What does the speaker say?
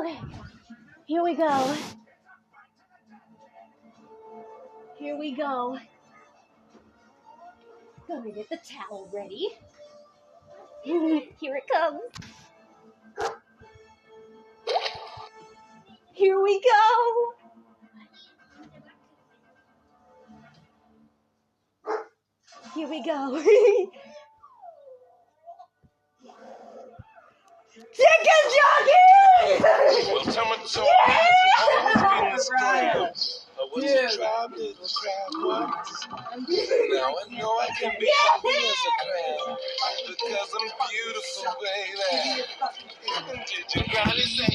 Okay, here we go. Here we go. Gonna get the towel ready. Here it comes. Here we go. Here we go. Chicken Jockey! Well, tomato has always been the strain. I was a tribe, little tribe once. Now I know I can be happy as a clown because I'm beautiful, baby. Did your granny say